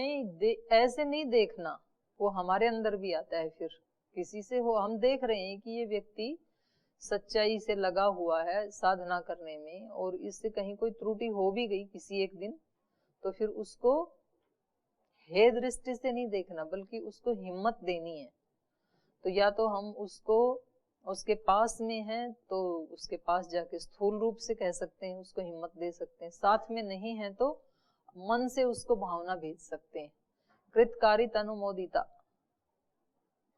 नहीं ऐसे नहीं देखना, वो हमारे अंदर भी आता है। फिर किसी से हो, हम देख रहे हैं कि ये व्यक्ति सच्चाई से लगा हुआ है साधना करने में, और इससे कहीं कोई त्रुटि हो भी गई किसी एक दिन, तो फिर उसको हे दृष्टि से नहीं देखना, बल्कि उसको हिम्मत देनी है। तो या तो हम उसको उसके पास में है तो उसके पास जाके स्थूल रूप से कह सकते हैं, उसको हिम्मत दे सकते हैं। साथ में नहीं है तो मन से उसको भावना भेज सकते हैं। कृतकारित अनुमोदिता,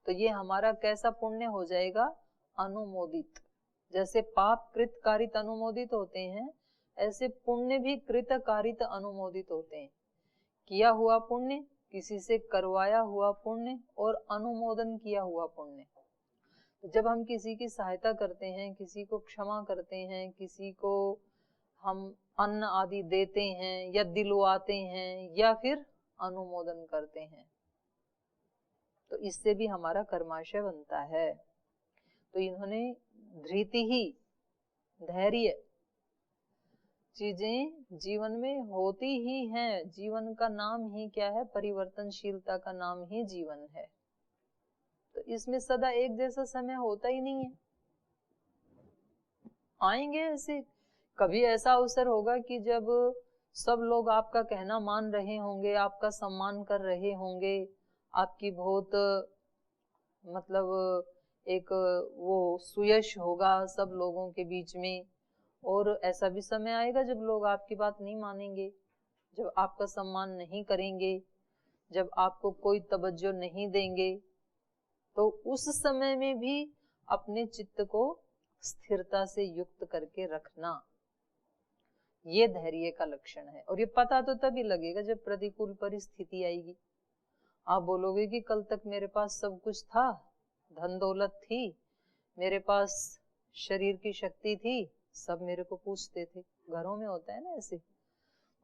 तो ये हमारा कैसा पुण्य हो जाएगा? अनुमोदित। जैसे पाप कृतकारित अनुमोदित होते हैं, ऐसे पुण्य भी कृतकारित अनुमोदित होते हैं। किया हुआ पुण्य, किसी से करवाया हुआ पुण्य, और अनुमोदन किया हुआ पुण्य। जब हम किसी की सहायता करते हैं, किसी को क्षमा करते हैं, किसी को हम अन्न आदि देते हैं या दिलवाते हैं या फिर अनुमोदन करते हैं, तो इससे भी हमारा कर्माशय बनता है। तो इन्होंने धृति ही, धैर्य, चीजें जीवन में होती ही हैं। जीवन का नाम ही क्या है? परिवर्तनशीलता का नाम ही जीवन है। तो इसमें सदा एक जैसा समय होता ही नहीं है। आएंगे ऐसे, कभी ऐसा अवसर होगा कि जब सब लोग आपका कहना मान रहे होंगे, आपका सम्मान कर रहे होंगे, आपकी बहुत मतलब एक वो सुयश होगा सब लोगों के बीच में। और ऐसा भी समय आएगा जब लोग आपकी बात नहीं मानेंगे, जब आपका सम्मान नहीं करेंगे, जब आपको कोई तवज्जो नहीं देंगे। तो उस समय में भी अपने चित्त को स्थिरता से युक्त करके रखना, ये धैर्य का लक्षण है। और ये पता तो तभी लगेगा जब प्रतिकूल परिस्थिति आएगी। आप बोलोगे कि कल तक मेरे पास सब कुछ था, धन दौलत थी, मेरे पास शरीर की शक्ति थी, सब मेरे को पूछते थे। घरों में होता है ना ऐसे,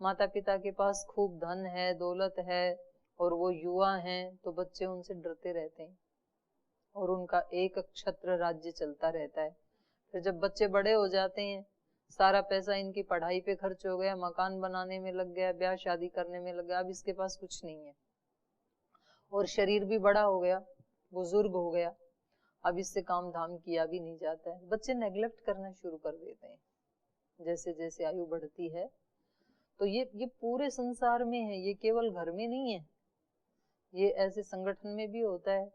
माता पिता के पास खूब धन है, दौलत है, और वो युवा हैं, तो बच्चे उनसे डरते रहते हैं और उनका एक छत्र राज्य चलता रहता है। फिर जब बच्चे बड़े हो जाते हैं, सारा पैसा इनकी पढ़ाई पे खर्च हो गया, मकान बनाने में लग गया, ब्याह शादी करने में लग गया, अब इसके पास कुछ नहीं है, और शरीर भी बड़ा हो गया, बुजुर्ग हो गया, अब इससे काम धाम किया भी नहीं जाता है। बच्चे नेग्लेक्ट करना शुरू कर देते हैं जैसे जैसे आयु बढ़ती है। तो ये पूरे संसार में है, ये केवल घर में नहीं है, ये ऐसे संगठन में भी होता है।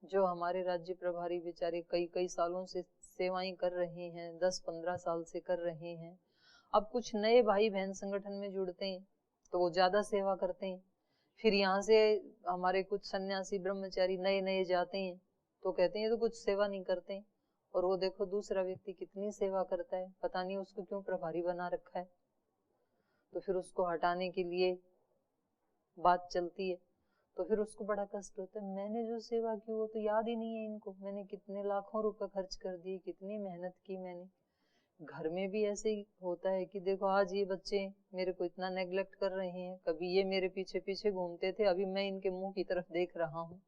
जो हमारे राज्य प्रभारी बेचारे कई कई सालों से सेवाएं कर रहे हैं, 10-15 साल से कर रहे हैं, अब कुछ नए भाई बहन संगठन में जुड़ते हैं तो वो ज्यादा सेवा करते हैं। फिर यहाँ से हमारे कुछ सन्यासी ब्रह्मचारी नए नए जाते हैं तो कहते हैं तो कुछ सेवा नहीं करते, और वो देखो दूसरा व्यक्ति कितनी सेवा करता है, पता नहीं उसको क्यों प्रभारी बना रखा है। तो फिर उसको हटाने के लिए बात चलती है, तो फिर उसको बड़ा कष्ट होता है, मैंने जो सेवा की वो तो याद ही नहीं है इनको, मैंने कितने लाखों रुपए खर्च कर दिए, कितनी मेहनत की मैंने। घर में भी ऐसे ही होता है कि देखो आज ये बच्चे मेरे को इतना नेग्लेक्ट कर रहे हैं, कभी ये मेरे पीछे पीछे घूमते थे, अभी मैं इनके मुंह की तरफ देख रहा हूँ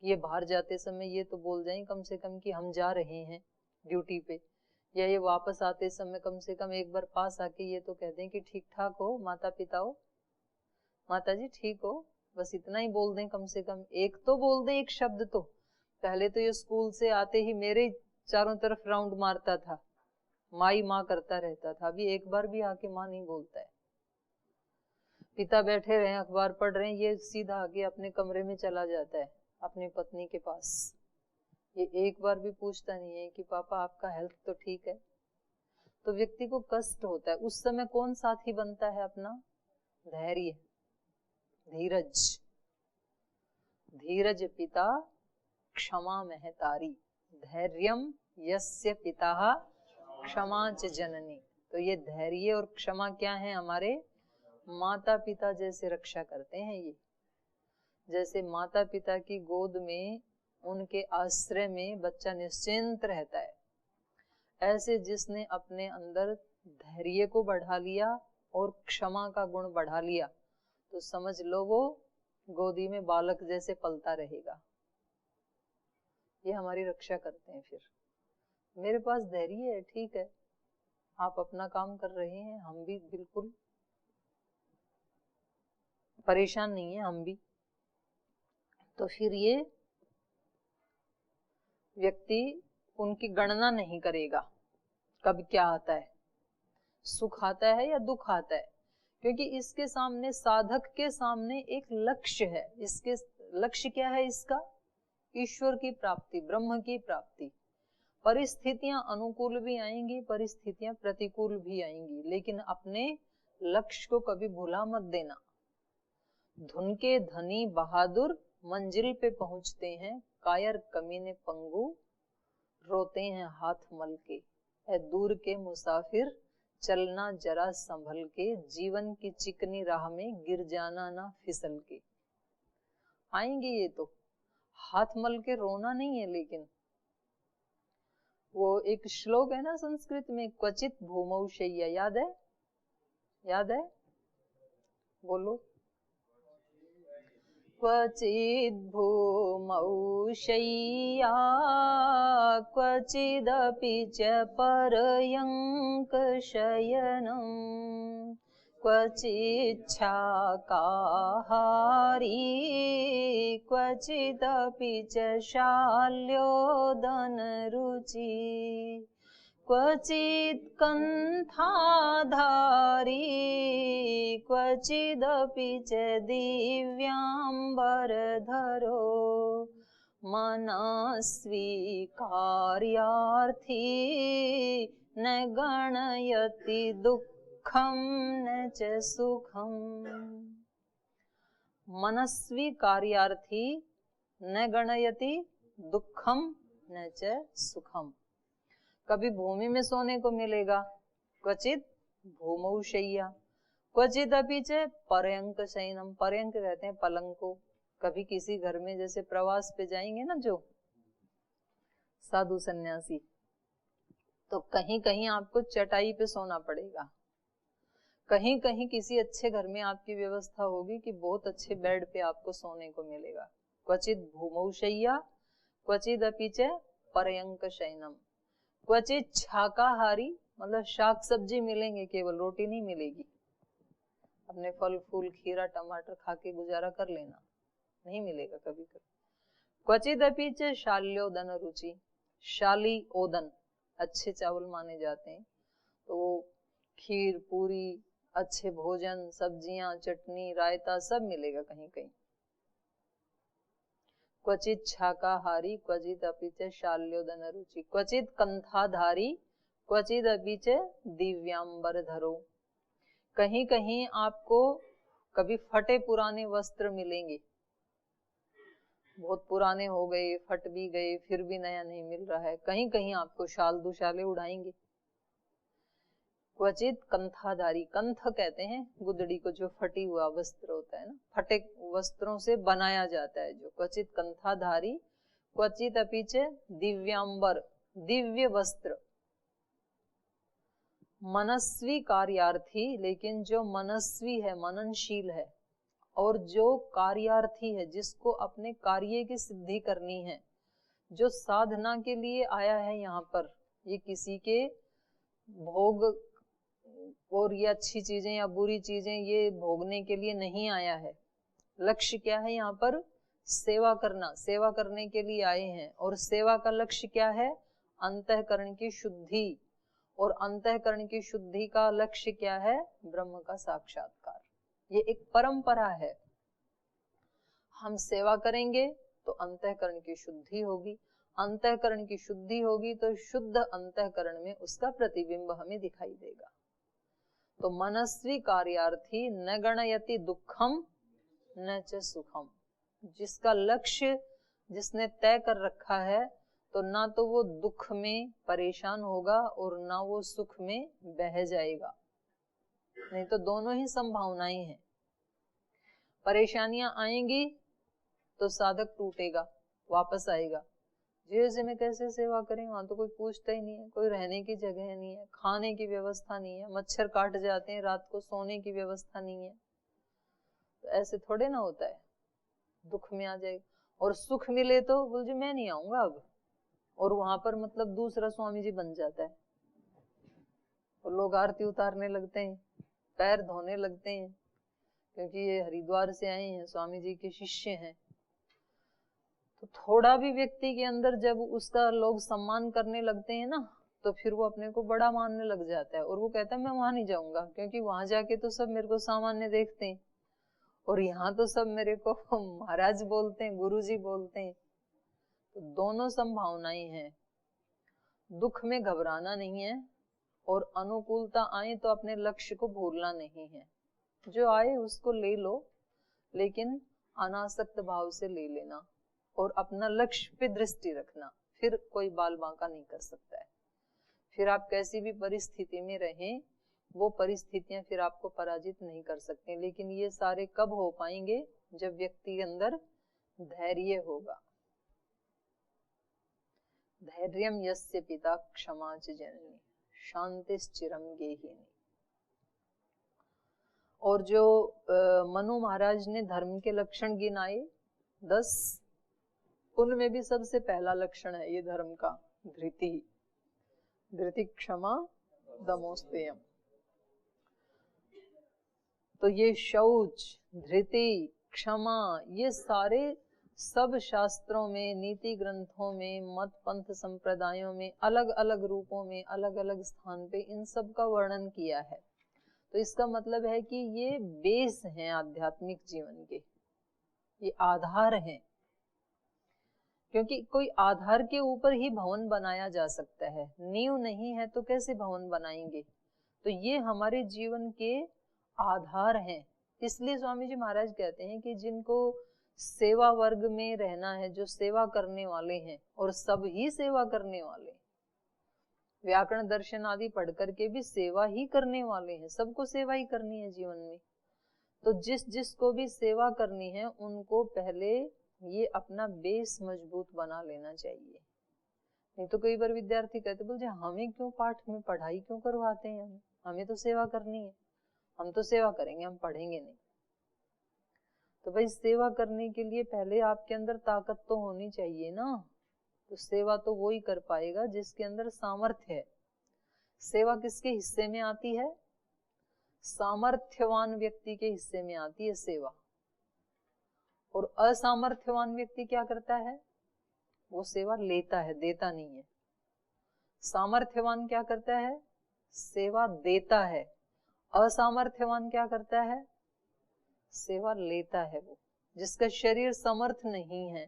कि ये बाहर जाते समय ये तो बोल जाएं कम से कम कि हम जा रहे हैं ड्यूटी पे, या ये वापस आते समय कम से कम एक बार पास आके ये तो कह दें कि ठीक ठाक हो माता पिता हो, माता जी ठीक हो, बस इतना ही बोल दें, कम से कम एक तो बोल दें, एक शब्द तो। पहले तो ये स्कूल से आते ही मेरे चारों तरफ राउंड मारता था, माई माँ करता रहता था, अभी एक बार भी आके माँ नहीं बोलता है। पिता बैठे रहे अखबार पढ़ रहे हैं, ये सीधा आके अपने कमरे में चला जाता है अपनी पत्नी के पास, ये एक बार भी पूछता नहीं है कि पापा आपका हेल्थ तो ठीक है। तो व्यक्ति को कष्ट होता है, उस समय कौन साथी बनता है अपना? धैर्य, धीरज। धीरज पिता क्षमा महतारी, धैर्यम यस्य पिता क्षमा च जननी। तो ये धैर्य और क्षमा क्या है? हमारे माता पिता जैसे रक्षा करते हैं। ये जैसे माता पिता की गोद में, उनके आश्रय में बच्चा निश्चिंत रहता है, ऐसे जिसने अपने अंदर धैर्य को बढ़ा लिया और क्षमा का गुण बढ़ा लिया, तो समझ लो वो गोदी में बालक जैसे पलता रहेगा। ये हमारी रक्षा करते हैं। फिर मेरे पास धैर्य है, ठीक है, आप अपना काम कर रहे हैं, हम भी बिल्कुल परेशान नहीं है हम भी। तो फिर ये व्यक्ति उनकी गणना नहीं करेगा कब क्या आता है, सुख आता है या दुख आता है, क्योंकि इसके सामने, साधक के सामने एक लक्ष्य है। इसके लक्ष्य क्या है इसका? ईश्वर की प्राप्ति, ब्रह्म की प्राप्ति। परिस्थितियां अनुकूल भी आएंगी, परिस्थितियां प्रतिकूल भी आएंगी, लेकिन अपने लक्ष्य को कभी भुला मत देना। धुन के धनी बहादुर मंजिल पे पहुंचते हैं, कायर कमीने पंगु रोते हैं हाथ मल के। है दूर के मुसाफिर चलना जरा संभल के, जीवन की चिकनी राह में गिर जाना ना फिसल के। आएंगे ये तो, हाथ मल के रोना नहीं है। लेकिन वो एक श्लोक है ना संस्कृत में, क्वचित भूमौ शय्या, याद है? याद है? बोलो। क्वचिद् भूमौ शय्या क्वचिदपि च पर्यङ्क शयनम्, क्वचिच्छाकाहारी क्वचिदपि च शाल्योदनरुचि, क्वचित् कन्थाधारी क्वचिदपि च दिव्याम्बरधरो, मनस्वी कार्यार्थी न गणयति दुःखं न च सुखं। मनस्वी कार्यार्थी न गणयति दुःखं न च सुखम। कभी भूमि में सोने को मिलेगा, क्वचित भूमौ शय्या, क्वचित अपि च पर्यंक शयनम। पर्यंक कहते हैं पलंग को। कभी किसी घर में जैसे प्रवास पे जाएंगे ना जो साधु सन्यासी, तो कहीं कहीं आपको चटाई पे सोना पड़ेगा, कहीं कहीं किसी अच्छे घर में आपकी व्यवस्था होगी कि बहुत अच्छे बेड पे आपको सोने को मिलेगा। क्वचित भूमौ शय्या क्वचित अपि च पर्यंक शयनम, क्वचित शाकाहारी, मतलब शाक सब्जी मिलेंगे, केवल रोटी नहीं मिलेगी। अपने फल फूल खीरा टमाटर खा के गुजारा कर लेना, नहीं मिलेगा कभी कभी। क्वचित अपि च शाल्योदन रुचि, शाली ओदन अच्छे चावल माने जाते हैं, तो खीर पूरी, अच्छे भोजन, सब्जियां, चटनी, रायता सब मिलेगा कहीं कहीं। क्वचित शाकाहारी क्वचित अपि च शाल्योदन रुचि, क्वचित कंथाधारी क्वचित अपि च दिव्यांबरधरो। कहीं कहीं आपको कभी फटे पुराने वस्त्र मिलेंगे, बहुत पुराने हो गए, फट भी गए, फिर भी नया नहीं मिल रहा है। कहीं कहीं आपको शाल दुशाले उड़ाएंगे। क्वचित कंथाधारी, कंथ कहते हैं गुदड़ी को, जो फटी हुआ वस्त्र होता है ना, फटे वस्त्रों से बनाया जाता है जो। क्वचित कंथाधारी क्वचित अपि च दिव्यांबर, दिव्य वस्त्र। मनस्वी कार्यार्थी, लेकिन जो मनस्वी है, मननशील है, और जो कार्यार्थी है, जिसको अपने कार्य की सिद्धि करनी है, जो साधना के लिए आया है यहाँ पर, ये किसी के भोग और ये अच्छी चीजें या बुरी चीजें ये भोगने के लिए नहीं आया है। लक्ष्य क्या है यहाँ पर? सेवा करना, सेवा करने के लिए आए हैं। और सेवा का लक्ष्य क्या है? अंतःकरण की शुद्धि। और अंतःकरण की शुद्धि का लक्ष्य क्या है? ब्रह्म का साक्षात्कार। ये एक परंपरा है। हम सेवा करेंगे तो अंतःकरण की शुद्धि होगी, अंतःकरण की शुद्धि होगी तो शुद्ध अंतःकरण में उसका प्रतिबिंब हमें दिखाई देगा। तो मनस्वी कार्यार्थी न गणयति दुखम न च सुखम। जिसका लक्ष्य जिसने तय कर रखा है, तो ना तो वो दुख में परेशान होगा और ना वो सुख में बह जाएगा, नहीं तो दोनों ही संभावनाएं हैं। परेशानियां आएंगी तो साधक टूटेगा, वापस आएगा। जैसे में कैसे सेवा करें, वहां तो कोई पूछता ही नहीं है, कोई रहने की जगह नहीं है, खाने की व्यवस्था नहीं है, मच्छर काट जाते हैं रात को, सोने की व्यवस्था नहीं है। तो ऐसे थोड़े ना होता है, दुख में आ जाएगा। और सुख मिले तो बोल जी मैं नहीं आऊंगा अब, और वहां पर मतलब दूसरा स्वामी जी बन जाता है। और लोग आरती उतारने लगते हैं, पैर धोने लगते हैं, क्योंकि ये हरिद्वार से आए हैं, स्वामी जी के शिष्य हैं। तो थोड़ा भी व्यक्ति के अंदर जब उसका लोग सम्मान करने लगते हैं ना, तो फिर वो अपने को बड़ा मानने लग जाता है, और वो कहता है मैं वहां नहीं जाऊंगा, क्योंकि वहां जाके तो सब मेरे को सामान्य देखते हैं, और यहाँ तो सब मेरे को महाराज बोलते हैं, गुरुजी बोलते हैं। तो दोनों संभावनाएं हैं। दुख में घबराना नहीं है, और अनुकूलता आए तो अपने लक्ष्य को भूलना नहीं है। जो आए उसको ले लो, लेकिन अनासक्त भाव से ले लेना, और अपना लक्ष्य पे दृष्टि रखना। फिर कोई बाल बांका नहीं कर सकता है। फिर आप कैसी भी परिस्थिति में रहें, वो परिस्थितियां फिर आपको पराजित नहीं कर सकते। लेकिन ये सारे कब हो पाएंगे? जब व्यक्ति के अंदर धैर्य होगा। धैर्यम यस्य पिता क्षमा च जननी शांतिश्चिरम गेहिनी। और जो मनु महाराज ने धर्म के लक्षण गिनाए 10, उनमें भी सबसे पहला लक्षण है ये धर्म का, धृति। धृति क्षमा दमोस्तेयम। तो ये शौच, धृति, क्षमा, ये सारे सब शास्त्रों में, नीति ग्रंथों में, मत पंथ संप्रदायों में अलग अलग रूपों में, अलग अलग स्थान पे इन सब का वर्णन किया है। तो इसका मतलब है कि ये बेस हैं आध्यात्मिक जीवन के, ये आधार हैं। क्योंकि कोई आधार के ऊपर ही भवन बनाया जा सकता है, नींव नहीं है तो कैसे भवन बनाएंगे? तो ये हमारे जीवन के आधार हैं। इसलिए स्वामी जी महाराज कहते हैं कि जिनको सेवा वर्ग में रहना है, जो सेवा करने वाले हैं, और सब ही सेवा करने वाले, व्याकरण दर्शन आदि पढ़ करके भी सेवा ही करने वाले हैं, सबको सेवा ही करनी है जीवन में। तो जिसको भी सेवा करनी है, उनको पहले ये अपना बेस मजबूत बना लेना चाहिए। नहीं तो कई बार विद्यार्थी कहते बोलते हमें क्यों पाठ में पढ़ाई क्यों करवाते हैं, हमें तो सेवा करनी है, हम तो सेवा करेंगे, हम पढ़ेंगे नहीं। तो भाई सेवा करने के लिए पहले आपके अंदर ताकत तो होनी चाहिए ना। तो सेवा तो वो ही कर पाएगा जिसके अंदर सामर्थ्य है। सेवा किसके हिस्से में आती है? सामर्थ्यवान व्यक्ति के हिस्से में आती है सेवा। और असामर्थ्यवान व्यक्ति क्या करता है? वो सेवा लेता है, देता नहीं है। सामर्थ्यवान क्या करता है? सेवा देता है। असामर्थ्यवान क्या करता है? सेवा लेता है। वो जिसका शरीर समर्थ नहीं है,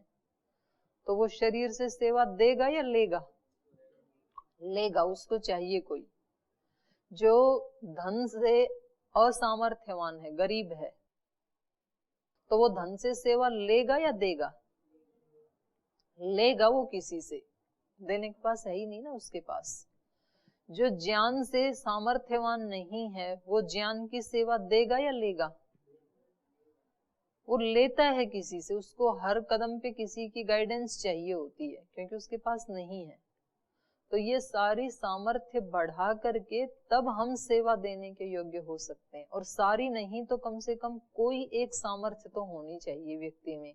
तो वो शरीर से सेवा देगा या लेगा? लेगा, उसको चाहिए कोई। जो धन से असामर्थ्यवान है, गरीब है, तो वो धन से सेवा लेगा या देगा? लेगा। वो किसी से देने के पास है ही नहीं ना उसके पास। जो ज्ञान से सामर्थ्यवान नहीं है, वो ज्ञान की सेवा देगा या लेगा? वो लेता है किसी से। उसको हर कदम पे किसी की गाइडेंस चाहिए होती है, क्योंकि उसके पास नहीं है। तो ये सारी सामर्थ्य बढ़ा करके तब हम सेवा देने के योग्य हो सकते हैं। और सारी नहीं तो कम से कम कोई एक सामर्थ्य तो होनी चाहिए व्यक्ति में।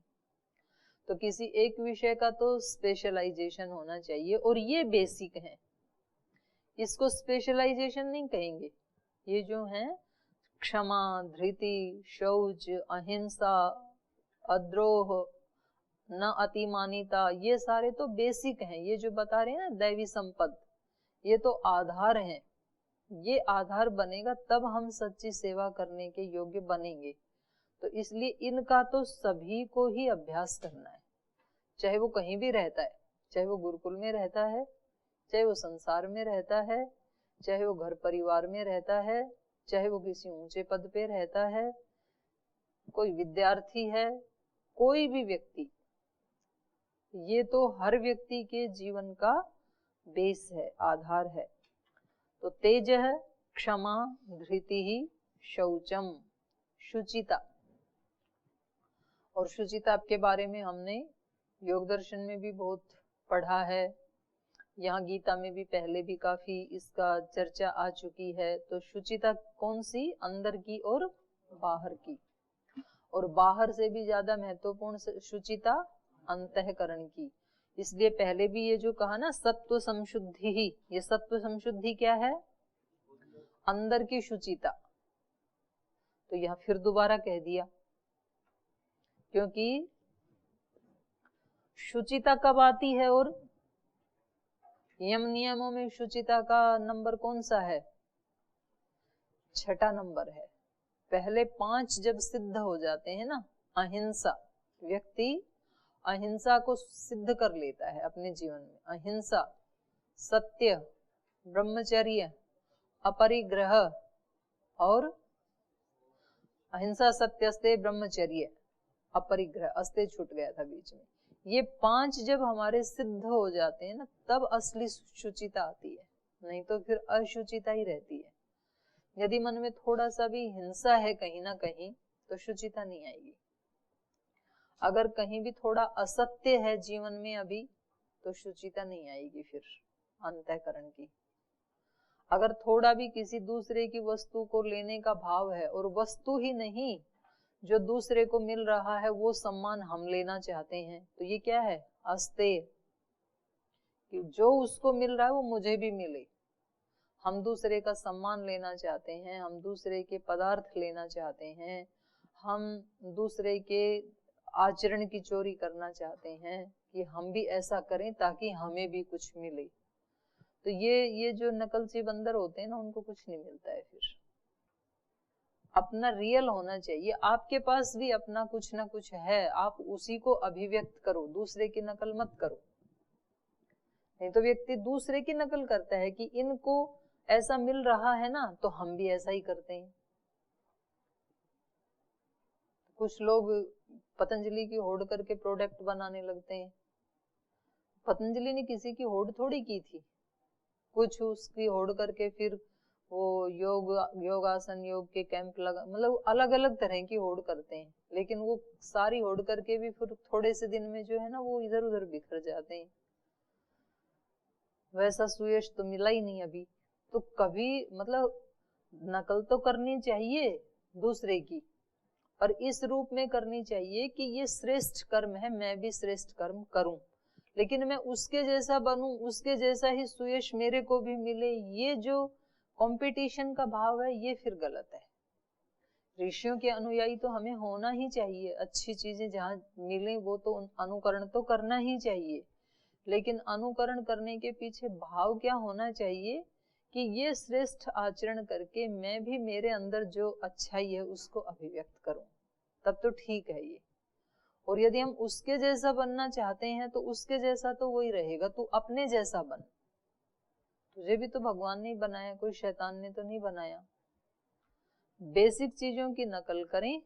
तो किसी एक विषय का तो स्पेशलाइजेशन होना चाहिए, और ये बेसिक है, इसको स्पेशलाइजेशन नहीं कहेंगे। ये जो है क्षमा, धृति, शौच, अहिंसा, अद्रोह, न अतिमानिता, ये सारे तो बेसिक हैं। ये जो बता रहे हैं ना दैवी संपद, ये तो आधार हैं। ये आधार बनेगा तब हम सच्ची सेवा करने के योग्य बनेंगे। तो इसलिए इनका तो सभी को ही अभ्यास करना है, चाहे वो कहीं भी रहता है, चाहे वो गुरुकुल में रहता है, चाहे वो संसार में रहता है, चाहे वो घर परिवार में रहता है, चाहे वो किसी ऊंचे पद पे रहता है, कोई विद्यार्थी है, कोई भी व्यक्ति, ये तो हर व्यक्ति के जीवन का बेस है, आधार है। तो तेज है क्षमा, धृति ही, शौचम, शुचिता। और शुचिता के बारे में हमने योग दर्शन में भी बहुत पढ़ा है, यहाँ गीता में भी पहले भी काफी इसका चर्चा आ चुकी है। तो शुचिता कौन सी? अंदर की और बाहर की। और बाहर से भी ज्यादा महत्वपूर्ण शुचिता अंतःकरण की। इसलिए पहले भी ये जो कहा ना सत्व संशुद्धि ही, ये सत्व संशुद्धि क्या है? अंदर की शुचिता। तो यहाँ फिर दोबारा कह दिया, क्योंकि शुचिता कब आती है और यम नियमों में शुचिता का नंबर कौन सा है? 6 नंबर है। पहले 5 जब सिद्ध हो जाते हैं ना, अहिंसा, व्यक्ति अहिंसा को सिद्ध कर लेता है अपने जीवन में, अहिंसा, सत्य, ब्रह्मचर्य, अपरिग्रह और अहिंसा, सत्य, अस्तेय, ब्रह्मचर्य, अपरिग्रह, अस्तेय छूट गया था बीच में। ये 5 जब हमारे सिद्ध हो जाते हैं ना, तब असली शुचिता आती है, नहीं तो फिर अशुचिता ही रहती है। यदि मन में थोड़ा सा भी हिंसा है कहीं ना कहीं, तो शुचिता नहीं आएगी। अगर कहीं भी थोड़ा असत्य है जीवन में अभी, तो शुचिता नहीं आएगी फिर अंतःकरण की। अगर थोड़ा भी किसी दूसरे की वस्तु को लेने का भाव है, और वस्तु ही नहीं, जो दूसरे को मिल रहा है वो सम्मान हम लेना चाहते हैं, तो ये क्या है? अस्तेय, कि जो उसको मिल रहा है वो मुझे भी मिले। हम दूसरे का सम्मान लेना चाहते हैं, हम दूसरे के पदार्थ लेना चाहते हैं, हम दूसरे के आचरण की चोरी करना चाहते हैं कि हम भी ऐसा करें ताकि हमें भी कुछ मिले। तो ये जो नकलची बंदर होते हैं ना, उनको कुछ नहीं मिलता है। फिर अपना रियल होना चाहिए। आपके पास भी अपना कुछ ना कुछ है, आप उसी को अभिव्यक्त करो, दूसरे की नकल मत करो। नहीं तो व्यक्ति दूसरे की नकल करता है कि इनको ऐसा मिल रहा है ना, तो हम भी ऐसा ही करते हैं। कुछ लोग पतंजलि की होड़ करके प्रोडक्ट बनाने लगते हैं। पतंजलि ने किसी की होड़ थोड़ी की थी, कुछ उसकी होड़ करके फिर वो योगासन, योग के कैंप लगा, मतलब अलग अलग तरह की होड़ करते हैं, लेकिन वो सारी होड़ करके भी फिर थोड़े से दिन में जो है ना, वो इधर उधर बिखर जाते हैं। वैसा सुयश तो मिला ही नहीं अभी। तो कभी मतलब नकल तो करनी चाहिए दूसरे की, और इस रूप में करनी चाहिए कि ये श्रेष्ठ कर्म है, मैं भी श्रेष्ठ कर्म करूं, लेकिन मैं उसके जैसा बनूं, उसके जैसा ही सुयश मेरे को भी मिले। ये जो कंपटीशन का भाव है, ये फिर गलत है। ऋषियों के अनुयायी तो हमें होना ही चाहिए, अच्छी चीजें जहां मिले वो तो अनुकरण तो करना ही चाहिए, लेकिन अनुकरण करने के पीछे भाव क्या होना चाहिए कि ये श्रेष्ठ आचरण करके मैं भी मेरे अंदर जो अच्छाई है उसको अभिव्यक्त करूं, तब तो ठीक है ये। और यदि हम उसके जैसा बनना चाहते हैं तो उसके जैसा तो वही रहेगा, तू अपने जैसा बन। तुझे भी तो भगवान ने बनाया, कोई शैतान ने तो नहीं बनाया। बेसिक चीजों की नकल करें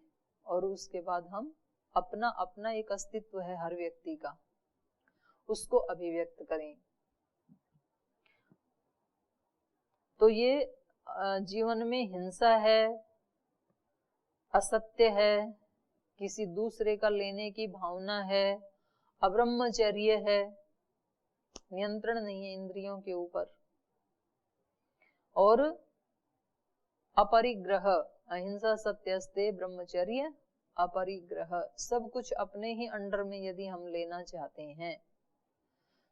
और उसके बाद हम अपना अपना एक अस्तित्व है हर व्यक्ति का, उसको अभिव्यक्त करें। तो ये जीवन में हिंसा है, असत्य है, किसी दूसरे का लेने की भावना है, अब्रह्मचर्य है, नियंत्रण नहीं है इंद्रियों के ऊपर, और अपरिग्रह, अहिंसा, सत्य, अस्तेय, ब्रह्मचर्य, अपरिग्रह, सब कुछ अपने ही अंडर में यदि हम लेना चाहते हैं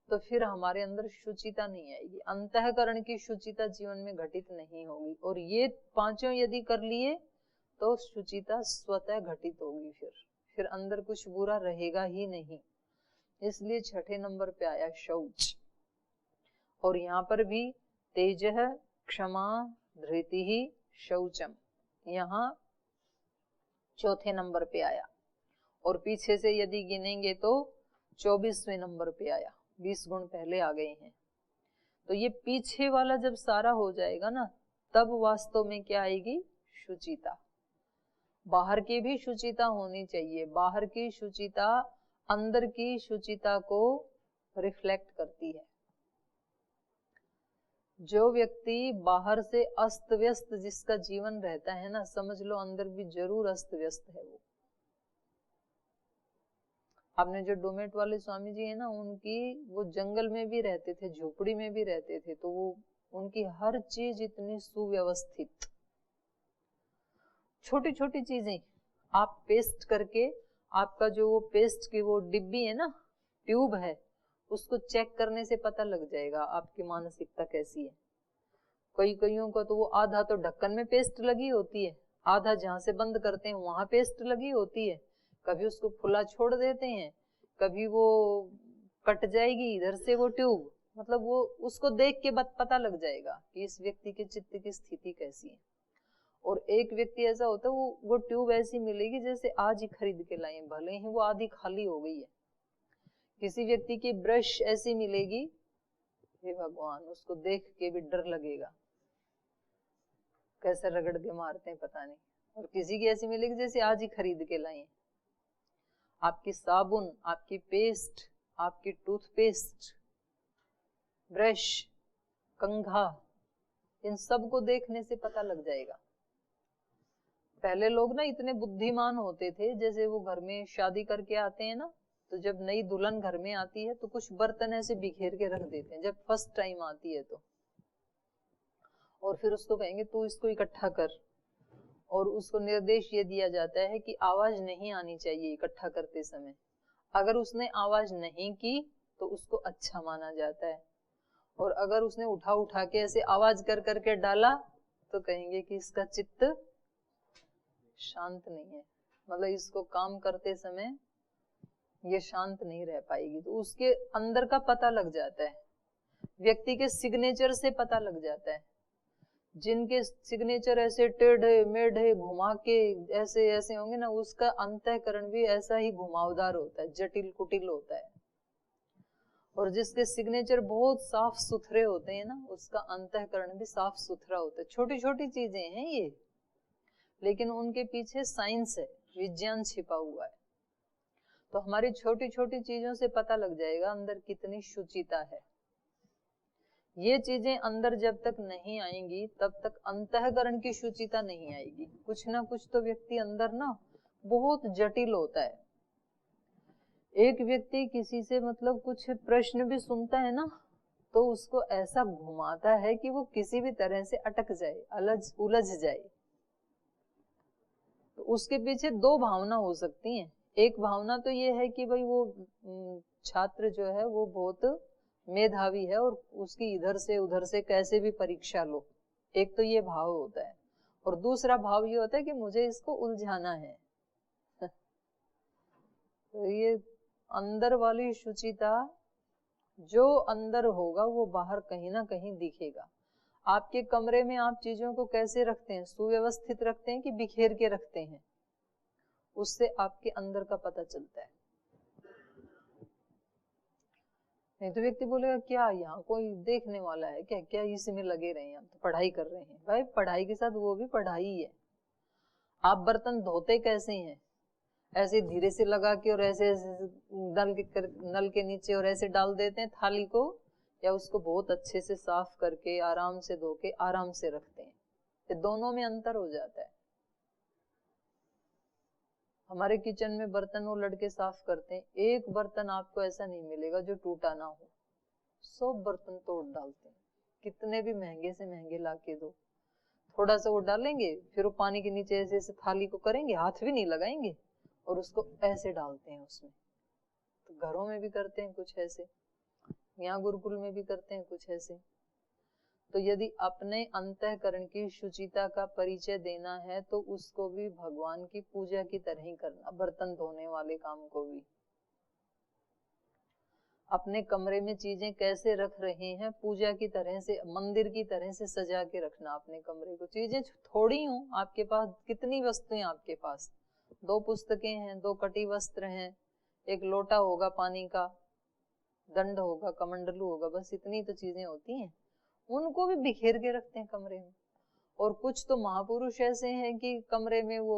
तो फिर हमारे अंदर शुचिता नहीं आएगी, अंतःकरण की शुचिता जीवन में घटित नहीं होगी। और ये पांचों यदि कर लिए तो शुचिता स्वतः घटित होगी, फिर अंदर कुछ बुरा रहेगा ही नहीं। इसलिए 6 नंबर पे आया शौच। और यहाँ पर भी तेजः, क्षमा, धृतिः, शौचम, यहाँ 4 नंबर पे आया। और पीछे से यदि गिनेंगे तो 24वें नंबर पे आया, 20 गुण पहले आ गए हैं। तो ये पीछे वाला जब सारा हो जाएगा ना, तब वास्तव में क्या आएगी? शुचिता। बाहर की भी शुचिता होनी चाहिए, बाहर की शुचिता अंदर की शुचिता को रिफ्लेक्ट करती है। जो व्यक्ति बाहर से अस्त व्यस्त जिसका जीवन रहता है ना, समझ लो अंदर भी जरूर अस्त व्यस्त है वो। आपने जो डोमेट वाले स्वामी जी है ना, उनकी वो जंगल में भी रहते थे, झोपड़ी में भी रहते थे, तो वो उनकी हर चीज इतनी सुव्यवस्थित, छोटी छोटी चीजें आप पेस्ट करके, आपका जो वो पेस्ट की वो डिब्बी है ना, ट्यूब है, उसको चेक करने से पता लग जाएगा आपकी मानसिकता कैसी है। कईयों का तो वो आधा तो ढक्कन में पेस्ट लगी होती है, आधा जहां से बंद करते हैं वहां पेस्ट लगी होती है, कभी उसको खुला छोड़ देते हैं, कभी वो कट जाएगी इधर से वो ट्यूब, मतलब वो उसको देख के पता लग जाएगा कि इस व्यक्ति के चित्त की स्थिति कैसी है। और एक व्यक्ति ऐसा होता है वो ट्यूब ऐसी मिलेगी जैसे आज ही खरीद के लाए, भले ही वो आधी खाली हो गई है। किसी व्यक्ति की ब्रश ऐसी मिलेगी, हे भगवान, उसको देख के भी डर लगेगा, कैसे रगड़ के मारते हैं पता नहीं। और किसी की ऐसी मिलेगी जैसे आज ही खरीद के लाए। आपकी साबुन, आपकी पेस्ट, आपकी टूथपेस्ट, ब्रश, कंघा, इन सब को देखने से पता लग जाएगा। पहले लोग ना इतने बुद्धिमान होते थे, जैसे वो घर में शादी करके आते हैं ना, तो जब नई दुल्हन घर में आती है तो कुछ बर्तन ऐसे बिखेर के रख देते हैं जब फर्स्ट टाइम आती है तो, और फिर उसको कहेंगे तू इसको इकट्ठा कर, और उसको निर्देश ये दिया जाता है कि आवाज नहीं आनी चाहिए इकट्ठा करते समय। अगर उसने आवाज नहीं की तो उसको अच्छा माना जाता है, और अगर उसने उठा उठा के ऐसे आवाज कर करके डाला तो कहेंगे कि इसका चित्त शांत नहीं है, मतलब इसको काम करते समय ये शांत नहीं रह पाएगी। तो उसके अंदर का पता लग जाता है, व्यक्ति के सिग्नेचर से पता लग जाता है। जिनके सिग्नेचर ऐसे टेढ़े मेढ़े घुमा के ऐसे ऐसे होंगे ना, उसका अंतःकरण भी ऐसा ही घुमावदार होता है, जटिल कुटिल होता है। और जिसके सिग्नेचर बहुत साफ सुथरे होते हैं ना, उसका अंतःकरण भी साफ सुथरा होता है। छोटी छोटी चीजें हैं ये, लेकिन उनके पीछे साइंस है, विज्ञान छिपा हुआ है। तो हमारी छोटी छोटी चीजों से पता लग जाएगा अंदर कितनी शुचिता है। ये चीजें अंदर जब तक नहीं आएंगी तब तक अंतःकरण की शुचिता नहीं आएगी। कुछ ना कुछ तो व्यक्ति अंदर ना बहुत जटिल होता है। एक व्यक्ति किसी से मतलब कुछ प्रश्न भी सुनता है ना, तो उसको ऐसा घुमाता है कि वो किसी भी तरह से अटक जाए, उलझ जाए। तो उसके पीछे दो भावना हो सकती हैं। एक भावना तो ये है कि भाई वो छात्र जो है वो बहुत मेधावी है और उसकी इधर से उधर से कैसे भी परीक्षा लो, एक तो ये भाव होता है। और दूसरा भाव ये होता है कि मुझे इसको उलझाना है। तो ये अंदर वाली शुचिता जो अंदर होगा वो बाहर कहीं ना कहीं दिखेगा। आपके कमरे में आप चीजों को कैसे रखते हैं, सुव्यवस्थित रखते हैं कि बिखेर के रखते हैं, उससे आपके अंदर का पता चलता है। नहीं तो व्यक्ति बोलेगा क्या यहाँ कोई देखने वाला है क्या, क्या इसी में लगे रहे हैं, हम तो पढ़ाई कर रहे हैं। भाई पढ़ाई के साथ वो भी पढ़ाई है। आप बर्तन धोते कैसे हैं, ऐसे धीरे से लगा के और ऐसे नल के नीचे और ऐसे डाल देते हैं थाली को, या उसको बहुत अच्छे से साफ करके आराम से धो के आराम से रखते हैं। ये दोनों में अंतर हो जाता है। हमारे किचन में बर्तन वो लड़के साफ करते हैं, एक बर्तन आपको ऐसा नहीं मिलेगा जो टूटा ना हो। 100 बर्तन तोड़ डालते हैं, कितने भी महंगे से महंगे लाके दो, थोड़ा सा वो डालेंगे, फिर वो पानी के नीचे ऐसे ऐसे थाली को करेंगे, हाथ भी नहीं लगाएंगे और उसको ऐसे डालते हैं उसमें। तो घरों में भी करते हैं कुछ ऐसे, यहाँ गुरुकुल में भी करते हैं कुछ ऐसे। तो यदि अपने अंतःकरण की शुचिता का परिचय देना है तो उसको भी भगवान की पूजा की तरह ही करना, बर्तन धोने वाले काम को भी। अपने कमरे में चीजें कैसे रख रहे हैं, पूजा की तरह से, मंदिर की तरह से सजा के रखना अपने कमरे को। चीजें थोड़ी हो आपके पास, कितनी वस्तुएं आपके पास, 2 पुस्तकें हैं, 2 कटी वस्त्र हैं, एक लोटा होगा पानी का, दंड होगा, कमंडलू होगा, बस इतनी तो चीजें होती हैं। उनको भी बिखेर के रखते हैं कमरे में। और कुछ तो महापुरुष ऐसे हैं कि कमरे में वो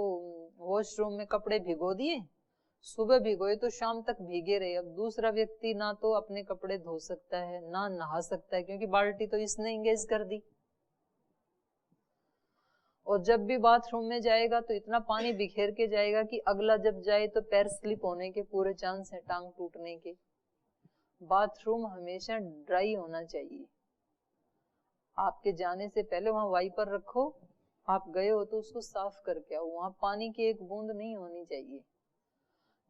वॉशरूम में कपड़े भिगो दिए, सुबह भिगोए तो शाम तक भीगे रहे। अब दूसरा व्यक्ति ना तो अपने कपड़े धो सकता है ना नहा सकता है, क्योंकि बाल्टी तो इसने इंगेज कर दी। और जब भी बाथरूम में जाएगा तो इतना पानी बिखेर के जाएगा कि अगला जब जाए तो पैर स्लिप होने के पूरे चांस है, टांग टूटने के। बाथरूम हमेशा ड्राई होना चाहिए। आपके जाने से पहले वहां वाइपर रखो, आप गए हो तो उसको साफ करके आओ, वहां पानी की एक बूंद नहीं होनी चाहिए।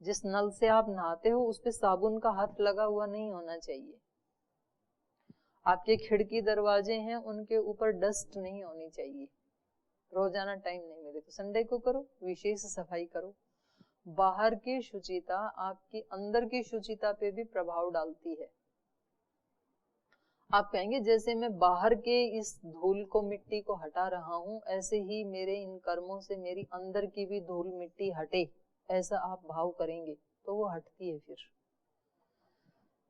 जिस नल से आप नहाते हो उस पे साबुन का हाथ लगा हुआ नहीं होना चाहिए। आपके खिड़की दरवाजे हैं उनके ऊपर डस्ट नहीं होनी चाहिए। रोजाना टाइम नहीं मिले तो संडे को करो, विशेष सफाई करो। बाहर की शुचिता आपकी अंदर की शुचिता पे भी प्रभाव डालती है। आप कहेंगे जैसे मैं बाहर के इस धूल को, मिट्टी को हटा रहा हूं, ऐसे ही मेरे इन कर्मों से मेरी अंदर की भी धूल मिट्टी हटे, ऐसा आप भाव करेंगे तो वो हटती है। फिर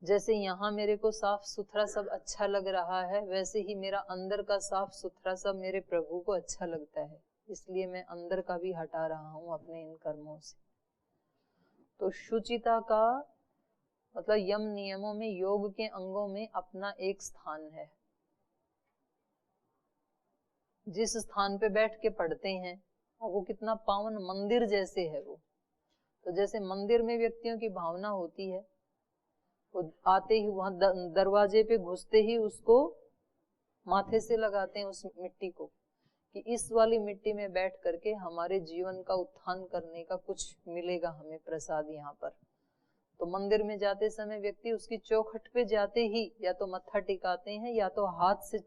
जैसे यहाँ मेरे को साफ सुथरा सब अच्छा लग रहा है, वैसे ही मेरा अंदर का साफ सुथरा सब मेरे प्रभु को अच्छा लगता है, इसलिए मैं अंदर का भी हटा रहा हूं अपने इन कर्मों से। तो शुचिता का मतलब यम नियमों में, योग के अंगों में अपना एक स्थान है। जिस स्थान पे बैठ के पढ़ते हैं वो कितना पावन मंदिर जैसे है वो। तो जैसे मंदिर में व्यक्तियों की भावना होती है, वो आते ही वहां दरवाजे पे घुसते ही उसको माथे से लगाते हैं उस मिट्टी को, कि इस वाली मिट्टी में बैठ करके हमारे जीवन का उत्थान करने का कुछ मिलेगा हमें प्रसाद यहाँ पर। तो मंदिर में जाते समय व्यक्ति उसकी चौखट पे जाते ही या तो मत्था टिकाते हैं या तो हाथ से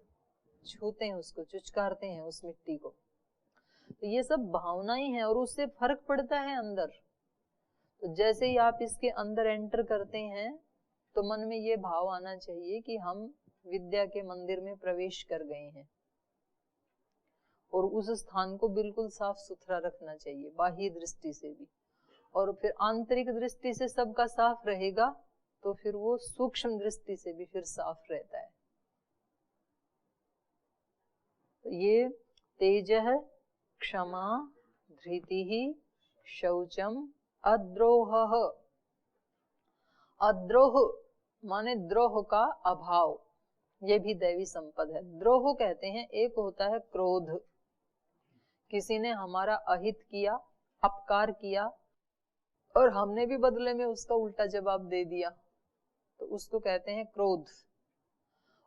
छूते हैं, उसको चुचकारते हैं उस मिट्टी को। तो ये सब भावनाएं हैं और उससे फर्क पड़ता है अंदर। तो जैसे ही आप इसके अंदर एंटर करते हैं तो मन में ये भाव आना चाहिए कि हम विद्या के मंदिर में प्रवेश कर गए हैं, और उस स्थान को बिल्कुल साफ सुथरा रखना चाहिए बाह्य दृष्टि से भी, और फिर आंतरिक दृष्टि से सबका साफ रहेगा तो फिर वो सूक्ष्म दृष्टि से भी फिर साफ रहता है। तो ये तेजः क्षमा धृतिः शौचम अद्रोहः। अद्रोह माने द्रोह का अभाव, ये भी दैवी संपद है। द्रोह कहते हैं, एक होता है क्रोध, किसी ने हमारा अहित किया, अपकार किया और हमने भी बदले में उसका उल्टा जवाब दे दिया, तो उसको कहते हैं क्रोध।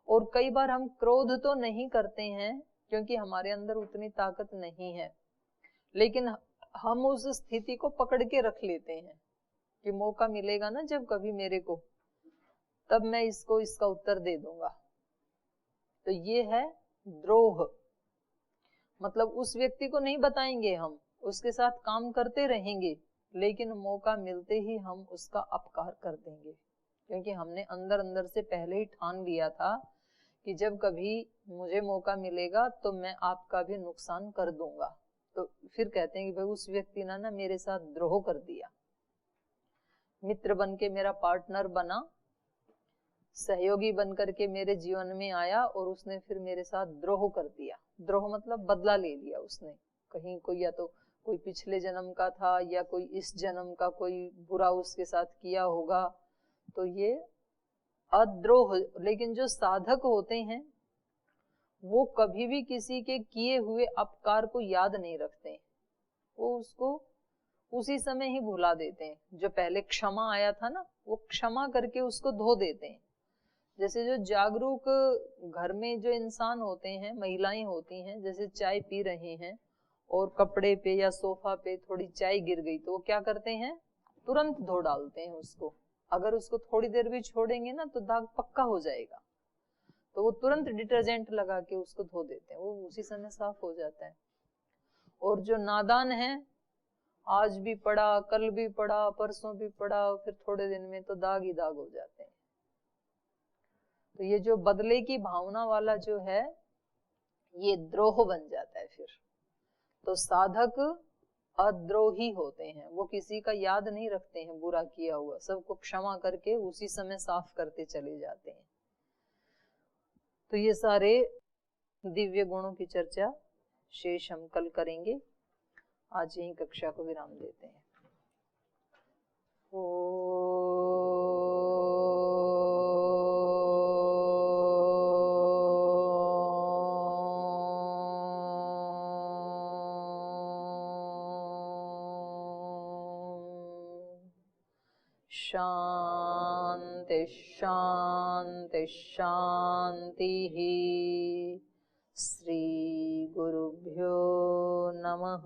और कई बार हम क्रोध तो नहीं करते हैं क्योंकि हमारे अंदर उतनी ताकत नहीं है, लेकिन हम उस स्थिति को पकड़ के रख लेते हैं कि मौका मिलेगा ना जब कभी मेरे को, तब मैं इसको इसका उत्तर दे दूंगा। तो ये है द्रोह। मतलब उस व्यक्ति को नहीं बताएंगे, हम उसके साथ काम करते रहेंगे, लेकिन मौका मिलते ही हम उसका अपकार कर देंगे, क्योंकि हमने अंदर अंदर से पहले ही ठान लिया था कि जब कभी मुझे मौका मिलेगा तो मैं आपका भी नुकसान कर दूंगा। तो फिर कहते हैं कि भाई उस व्यक्ति ने ना मेरे साथ द्रोह कर दिया, मित्र बन के मेरा पार्टनर बना, सहयोगी बन करके मेरे जीवन में आया और उसने फिर मेरे साथ द्रोह कर दिया। द्रोह मतलब बदला ले लिया उसने, कहीं कोई या तो कोई पिछले जन्म का था या कोई इस जन्म का कोई बुरा उसके साथ किया होगा, तो ये अद्रोह। लेकिन जो साधक होते हैं वो कभी भी किसी के किए हुए अपकार को याद नहीं रखते, वो उसको उसी समय ही भुला देते हैं। जो पहले क्षमा आया था ना, वो क्षमा करके उसको धो देते हैं। जैसे जो जागरूक घर में जो इंसान होते हैं, महिलाएं होती हैं, जैसे चाय पी रहे हैं और कपड़े पे या सोफा पे थोड़ी चाय गिर गई तो वो क्या करते हैं, तुरंत धो डालते हैं उसको। अगर उसको थोड़ी देर भी छोड़ेंगे ना तो दाग पक्का हो जाएगा, तो वो तुरंत डिटर्जेंट लगा के उसको धो देते हैं, वो उसी समय साफ हो जाता है। और जो नादान है, आज भी पड़ा, कल भी पड़ा, परसों भी पड़ा, फिर थोड़े दिन में तो दाग ही दाग हो जाते हैं। तो ये जो बदले की भावना वाला जो है, ये द्रोह बन जाता है फिर। तो साधक अद्रोही होते हैं, वो किसी का याद नहीं रखते हैं बुरा किया हुआ, सबको क्षमा करके उसी समय साफ करते चले जाते हैं। तो ये सारे दिव्य गुणों की चर्चा शेष हम कल करेंगे। आज यही कक्षा को विराम देते हैं। शांति शांति शांति। श्री गुरुभ्यो नमः।